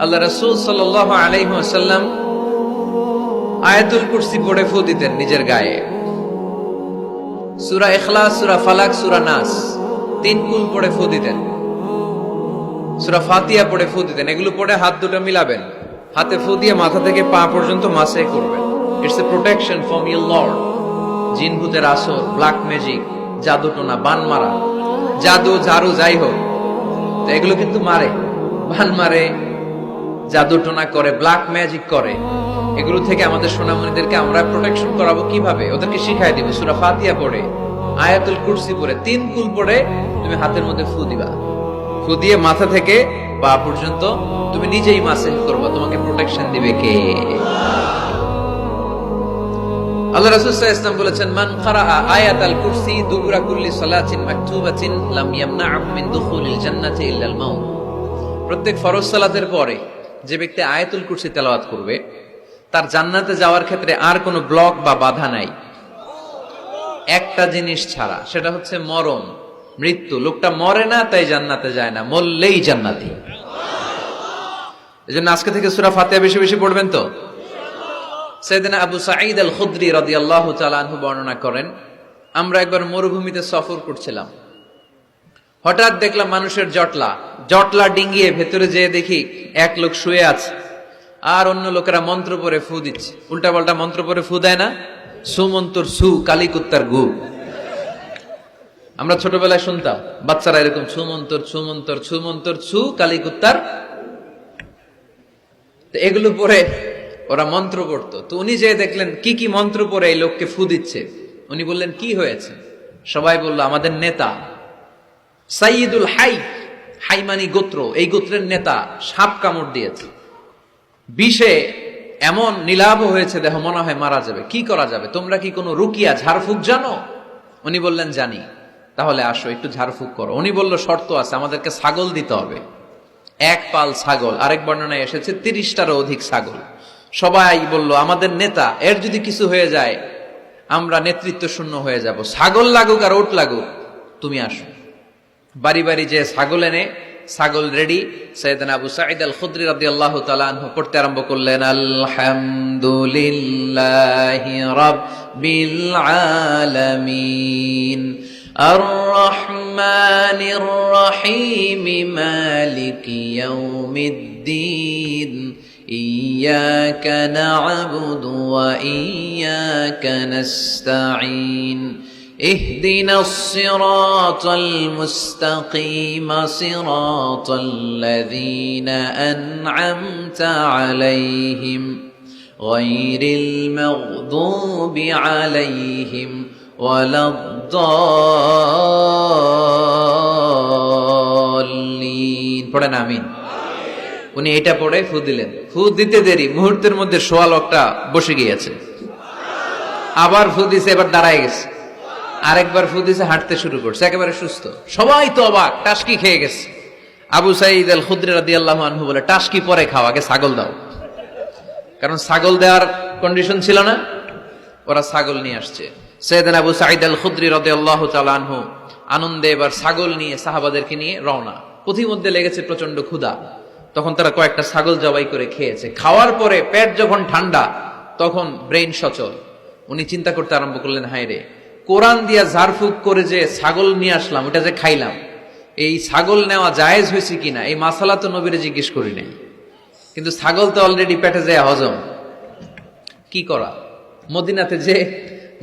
আল্লাহ রাসূল সাল্লাল্লাহু আলাইহি ওয়াসাল্লাম আয়াতুল কুরসি পড়ে ফু দিতেন নিজের গায়ে। সূরা ইখলাস, সূরা ফালাক, সূরা নাস তিন কুল পড়ে ফু দিতেন। সূরা ফাতিহা পড়ে ফু দিতেন। এগুলো পড়ে হাত দুটো মিলাবেন, হাতে ফু দিয়ে মাথা থেকে পা পর্যন্ত মাসে করবেন। It's a protection from your Lord. জিন ভূতের আসর, ব্ল্যাক ম্যাজিক, জাদু টোনা, বান মারা, জাদু ঝাড়ু যাই হোক, তো এগুলো কিন্তু মারে, বান মারে, জাদু টোনা করে, ব্ল্যাক ম্যাজিক করে। এগুলো থেকে আমাদের সোনামণিদেরকে আমরা প্রোটেকশন করাবো কিভাবে? ওদেরকে শিখাই দিব। সূরা ফাতিহা পড়ে, আয়াতুল কুরসি পড়ে, তিন কুল পড়ে তুমি হাতের মধ্যে ফু দিবা। ফু দিয়ে মাথা থেকে পা পর্যন্ত তুমি নিজেই মাসেহ করবা। তোমাকে প্রোটেকশন দিবে কে? আল্লাহ রাসূল সাল্লাল্লাহু আলাইহি ওয়াসাল্লাম বলেছেন, মান ক্বারাআ আয়াতাল কুরসি দুবুরা কুল্লি সালাতিন মাকতুবাতিন লাম ইয়ামনা'হু মিন দুখুলিল জান্নাতি ইল্লাল মাউত। প্রত্যেক ফরজ সালাতের পরে যে ব্যক্তি আয়াতুল কুরসি তেলাওয়াত করবে, তার জান্নাতে যাওয়ার ক্ষেত্রে আর কোনো ব্লক বা বাধা নাই, একটা জিনিস ছাড়া, সেটা হচ্ছে মরণ, মৃত্যু। লোকটা মরে না তাই জান্নাতে যায় না, মরলেই জান্নাতি। এজন্য আজকে থেকে সূরা ফাতিহা বেশি বেশি পড়বেন তো। সাইয়েদনা আবু সাঈদ আল খুদরি রাদিয়াল্লাহু তাআলা আনহু বর্ণনা করেন, আমরা একবার মরুভূমিতে সফর করছিলাম। হঠাৎ দেখলাম মানুষের জটলা ডিঙ্গিয়ে ভেতরে যেয়ে দেখি এক লোক শুয়ে আছে, আর অন্য লোকেরা মন্ত্র পড়ে ফু দিচ্ছে। উল্টা পাল্টা মন্ত্র পড়ে ফু দেয় না? সুমন্তর সু, কালিকুত্তার গু। আমরা ছোটবেলায় শুনতাম বাচ্চারা এরকম ছুমন্তর ছুমন্তর ছুমন্তর ছু, কালিকুত্তার। এগুলো পড়ে ওরা মন্ত্র পড়তো। তো উনি যে দেখলেন কি কি মন্ত্র পড়ে এই লোককে ফু দিচ্ছে, উনি বললেন কি হয়েছে? সবাই বলল, আমাদের নেতা সাইয়্যিদুল হাই, হাইমানি গোত্র, এই গোত্রের নেতা সাপ কামড় দিয়েছে, বিষে এমন নীলাভ হয়েছে দেহ, মনে হয় মারা যাবে। কি করা যাবে? তোমরা কি কোনো রুকিয়া ঝাড়ফুঁক জানো? উনি বললেন জানি। তাহলে আসো একটু ঝাড়ফুঁক করো। উনি বলল শর্ত আছে, আমাদেরকে ছাগল দিতে হবে, এক পাল ছাগল। আরেক বর্ণনায় এসেছে 30টারও অধিক ছাগল। সবাই বলল, আমাদের নেতা, এর যদি কিছু হয়ে যায় আমরা নেতৃত্ব শূন্য হয়ে যাব, ছাগল লাগুক আর ওট লাগুক, তুমি আসো। বাড়ি বাড়ি যে ছাগল এনে, ছাগল রেডি। সাইয়েদনা আবু সাঈদ আল খুদরি রাদিয়াল্লাহু তাআলা আনহু পড়তে আরম্ভ করলেন, আলহামদুলিল্লাহি রাব্বিল আলামিন আর রহমানির রহিম মালিকি ইয়াউমিদ্দিন ইয়্যাকা না'বুদু ওয়া ইয়্যাকা নাস্তাঈন اهدنا الصراط المستقيم صراط الذين أنعمت عليهم غير المغضوب عليهم ولا الضالين পড়েন আমিন। উনি এটা পড়ে ফু দিলেন। ফু দিতে দেরি, মুহূর্তের মধ্যে সোয়া লোকটা বসে গিয়েছে। আবার ফু দিছে, এবার দাঁড়ায় গেছে। আরেকবার ফু দিছে, হাঁটতে শুরু করছে, একেবারে সুস্থ। সবাই তো অবাক, টাসকি খেয়ে গেছে। আবু সাঈদ আল খুদরি রাদিয়াল্লাহু আনহু বলে, টাসকি পরে খাও, আগে ছাগল দাও। কারণ ছাগল দেওয়ার কন্ডিশন ছিল না, ওরা ছাগল নিয়ে আসছে। সাইয়েদনা আবু সাঈদ আল খুদরি রাদিয়াল্লাহু তাআলা আনহু আনন্দে এবার ছাগল নিয়ে সাহাবাদেরকে নিয়ে রওনা। পথিমধ্যে লেগেছে প্রচন্ড ক্ষুধা, তখন তারা কয়েকটা ছাগল জবাই করে খেয়েছে। খাওয়ার পরে পেট যখন ঠান্ডা, তখন ব্রেইন সচল। উনি চিন্তা করতে আরম্ভ করলেন, হায় রে, কোরআন দিয়া ঝাড়ফুঁক করে যে ছাগল নিয়ে আসলাম, ওটা যে খাইলাম, এই ছাগল নেওয়া জায়েজ হয়েছে কিনা এই মাসালা তো নবীরে জিজ্ঞেস করি নাই। কিন্তু ছাগল তো অলরেডি পেটে যায় হজম, কি করা? মদিনাতে যে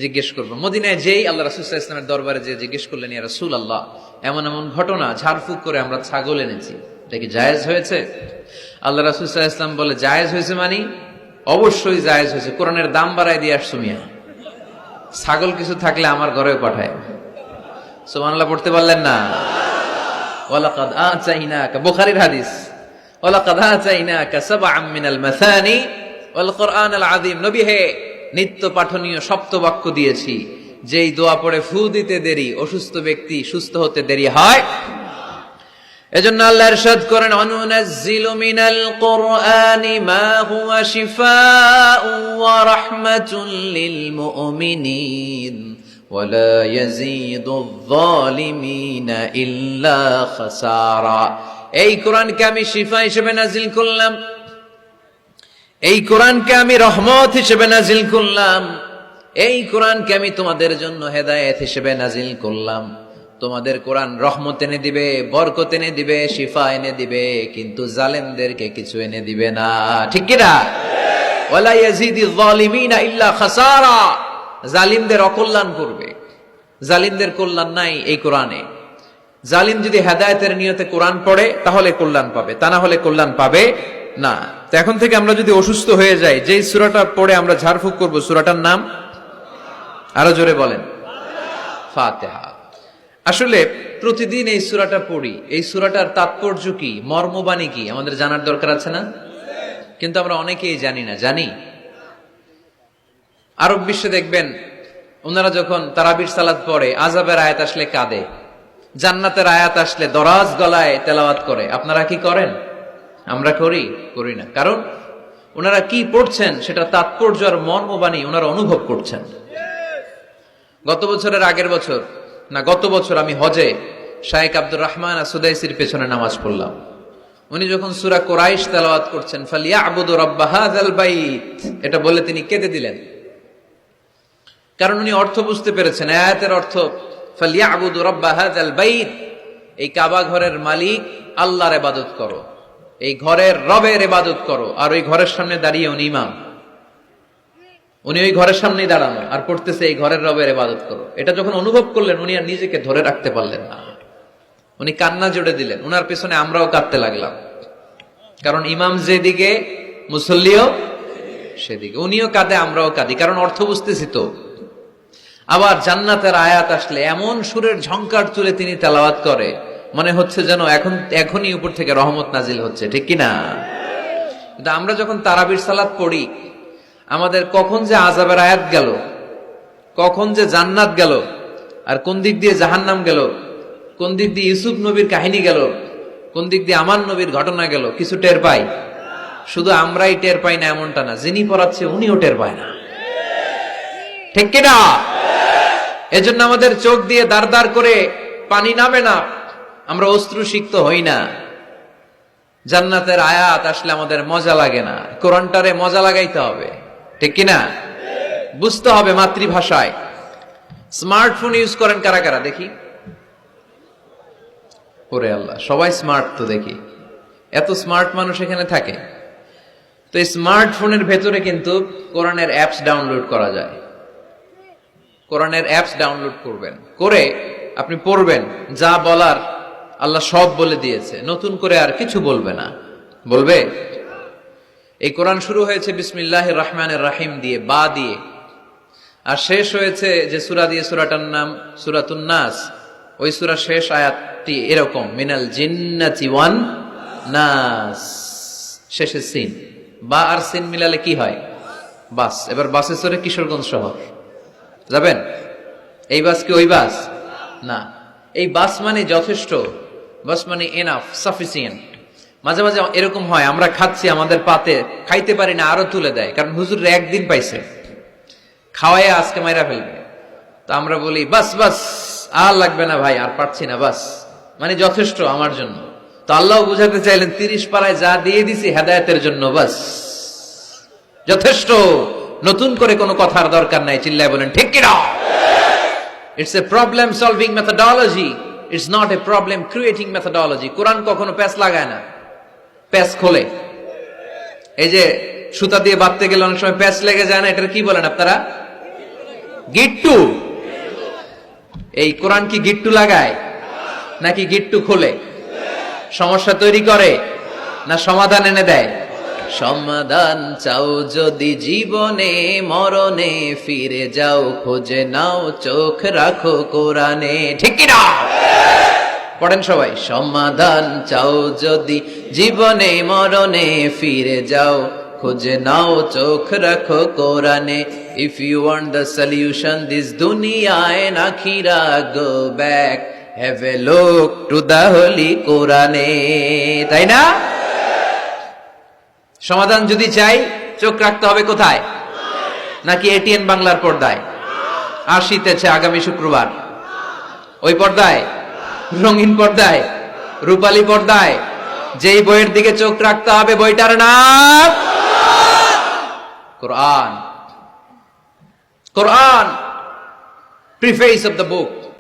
জিজ্ঞেস করবো। মদিনায় যেই আল্লাহ রাসূল সাল্লাল্লাহু আলাইহি ওয়াসাল্লামের দরবারে যে জিজ্ঞেস করলেন, ইয়া রাসূলুল্লাহ, এমন এমন ঘটনা, ঝাড়ফুঁক করে আমরা ছাগল এনেছি, এটা কি জায়েজ হয়েছে? আল্লাহ রাসূল সাল্লাল্লাহু আলাইহি ওয়াসাল্লাম বলে, জায়েজ হয়েছে মানে? অবশ্যই জায়েজ হয়েছে। কোরআনের দাম বাড়ায় দিয়ে আসছো মিয়া, ছাগল কিছু থাকলে আমার ঘরেও পাঠায়। সুবহানাল্লাহ পড়তে পারলেন না? ওয়ালাকাদ আতাইনাকা, বুখারীর হাদিস, ওয়ালাকাদ আতাইনাকা সাবআম মিনাল মাসানি ওয়াল কুরআনাল আযীম। নবী হে, নিত্য পাঠনীয় সপ্তবাক্য দিয়েছি, যেই দোয়া পড়ে ফু দিতে দেরি, অসুস্থ ব্যক্তি সুস্থ হতে দেরি হয়। এজন্য আল্লাহ ইরশাদ করেন, অনুনাজ্জিলু মিনাল কুরআনি মা হুয়া শিফাউন ওয়া রাহমাতুল লিল মুমিনিন ওয়া লা ইয়াজিদুয যালিমিনা ইল্লা খাসারা। এই কোরআনকে আমি শিফা হিসেবে নাজিল করলাম, এই কোরআনকে আমি রহমত হিসেবে নাজিল করলাম, এই কোরআনকে আমি তোমাদের জন্য হেদায়েত হিসেবে নাজিল করলাম। তোমাদের কোরআন রহমত এনে দিবে, বরকত এনে দিবে, শিফা এনে দিবে, কিন্তু জালেমদেরকে কিছু এনে দিবে না। ঠিক কি না? ওয়ালা ইয়াজিদিল যালিমিনা ইল্লা খাসারা। জালিমদের অকল্যাণ করবে, জালিমদের কল্যাণ নাই এই কোরআনে। জালিম যদি হেদায়েতের নিয়তে কোরআন পড়ে তাহলে কল্যাণ পাবে, তা না হলে কল্যাণ পাবে না। তো এখন থেকে আমরা যদি অসুস্থ হয়ে যাই, যেই সূরাটা পড়ে আমরা ঝাড়ফুঁক করব, সূরাটার নাম আরো জোরে বলেন, ফাতিহা। আসলে প্রতিদিন এই সূরাটা পড়ি, এই সূরাটার তাৎপর্য কি, মর্মবাণী কি আমাদের জানার দরকার আছে না? কিন্তু আমরা অনেকেই জানি না। জানি আরব বিশ্বে দেখবেন, ওনারা যখন তারাবির সালাত পড়ে, আযাবের আয়াত আসলে কাঁদে, জান্নাতের আয়াত আসলে দরাজ গলায় তেলাওয়াত করে। আপনারা কি করেন? আমরা করি না। কারণ ওনারা কি পড়ছেন সেটা তাৎপর্য আর মর্মবাণী ওনারা অনুভব করছেন। গত বছরের আগের বছর না, গত বছর আমি হজে শায়েখ আব্দুর রহমান আসুদাইসির পেছনে নামাজ পড়লাম। উনি যখন সূরা কুরাইশ তেলাওয়াত করছেন, ফালিয়াবুদু রাব্ব হাযাল বাইত, এটা বলে তিনি কেঁদে দিলেন। কারণ উনি অর্থ বুঝতে পেরেছেন, আয়াতের অর্থ ফালিয়াবুদু রাব্ব হাযাল বাইত, এই কাবা ঘরের মালিক আল্লাহর ইবাদত করো, এই ঘরের রবের ইবাদত করো। আর ওই ঘরের সামনে দাঁড়িয়ে উনি ইমাম, উনি ওই ঘরের সামনেই দাঁড়ানো আর পড়তেছে এই ঘরের রবের ইবাদত করো। এটা যখন অনুভব করলেন, উনি আর নিজেকে ধরে রাখতে পারলেন না, উনি কান্না জুড়ে দিলেন। উনার পেছনে আমরাও কাঁদতে লাগলাম, কারণ ইমাম যেদিকে মুসল্লিও সেদিকে, উনিও কাঁদে আমরাও কাঁদি, কারণ অর্থ বুঝতেছি তো। আবার জান্নাতের আয়াত আসলে এমন সুরের ঝংকার তুলে তিনি তেলাওয়াত করে, মনে হচ্ছে যেন এখনই উপর থেকে রহমত নাজিল হচ্ছে। ঠিক কিনা? কিন্তু আমরা যখন তারাবির সালাত পড়ি, আমাদের কখন যে আযাবের আয়াত গেল, কখন যে জান্নাত গেল, আর কোন দিক দিয়ে জাহান্নাম গেল, কোন দিক দিয়ে ইউসুফ নবীর কাহিনী গেল, কোন দিক দিয়ে আমার নবীর ঘটনা গেল, কিছু টের পাই? শুধু আমরাই টের পাই না এমনটা না, যিনি পড়াচ্ছে উনিও টের পায় না। ঠিক কিনা? এজন্য আমাদের চোখ দিয়ে দাঁড় দাঁড় করে পানি নামে না, আমরা অশ্রুসিক্ত হই না। জান্নাতের আয়াত আসলে আমাদের মজা লাগে না, কোরআনটারে মজা লাগাইতে হবে। ঠিক কিনা? বুঝতে হবে মাতৃভাষায়। স্মার্টফোন ইউজ করেন কারা কারা দেখি? ওরে আল্লাহ, সবাই স্মার্ট তো দেখি, এত স্মার্ট মানুষ এখানে থাকে। তো এই স্মার্টফোনের ভেতরে কিন্তু কোরআনের অ্যাপস ডাউনলোড করা যায়। কোরআনের অ্যাপস ডাউনলোড করবেন, করে আপনি পড়বেন, যা বলার আল্লাহ সব বলে দিয়েছে, নতুন করে আর কিছু বলবে না। বলবে? এই কোরআন শুরু হয়েছে বিসমিল্লাহির রহমানির রহিম দিয়ে, বা দিয়ে, আর শেষ হয়েছে যে সূরা দিয়ে, সূরাটার নাম সূরাতুন নাস। ওই সূরার শেষ আয়াতটি এরকম, মিনাল জিন্নাতি ওয়ান নাস, শেষে সিন। বা আর সিন মিলালে কি হয়? বাস। এবার বাসে চড়ে কিশোরগঞ্জ শহর যাবেন? এই বাস কি ওই বাস না, এই বাস মানে যথেষ্ট, বাস মানে এনাফ, সাফিসিয়েন্ট। মাঝে মাঝে এরকম হয়, আমরা খাচ্ছি, আমাদের পাতে খাইতে পারি না, আরো তুলে দেয়, কারণ হুজুর একদিন পাইছে, খাওয়াই আজকে মাইরা ফেলবে। তো আমরা বলি বাস বাস, আর লাগবে না ভাই, আর পারছি না, বাস মানে যথেষ্ট আমার জন্য। তো আল্লাহ বুঝাতে চাইলেন 30 পারায় যা দিয়ে দিছি হেদায়েতের জন্য, বাস যথেষ্ট, নতুন করে কোনো কথার দরকার নাই। চিল্লায় বলেন ঠিক কিনা? It's a problem solving methodology, it's not a problem creating methodology. Quran কখনো প্যাচ লাগায় না, প্যাচ খোলে। এই যে সুতা দিয়ে বাঁধতে গেলে অনেক সময় প্যাচ লেগে যায় না, এটা কি বলেন আপনারা? গিট্টু। এই কোরআন কি গিট্টু লাগায় নাকি গিট্টু খোলে? সমস্যা তৈরি করে না সমাধান এনে দেয়? সমাধান চাও যদি জীবনে মরণে, ফিরে যাও খোঁজে নাও, চোখ রাখো কোরআনে। ঠিক কিনা? পড়েন সবাই। সমাধান চাও যদি জীবনে মরণে, ফিরে যাও খোঁজে নাও, চোখ রাখো কোরআনে। If you want the solution this দুনিয়া এন্ড আখিরা, go back, have a look to the holy কোরআনে। তাই না? সমাধান যদি চাই, চোখ রাখতে হবে কোথায়? নাকি এটিএন বাংলার পর্দায়? আসিতেছে আগামী শুক্রবার ওই পর্দায়, রঙিন পর্দায়, রূপালী পর্দায়, যেই বইয়ের দিকে চোখ রাখতে হবে বইটার নাম কোরআন। কোরআন, প্রিফেস অফ দ্য বুক।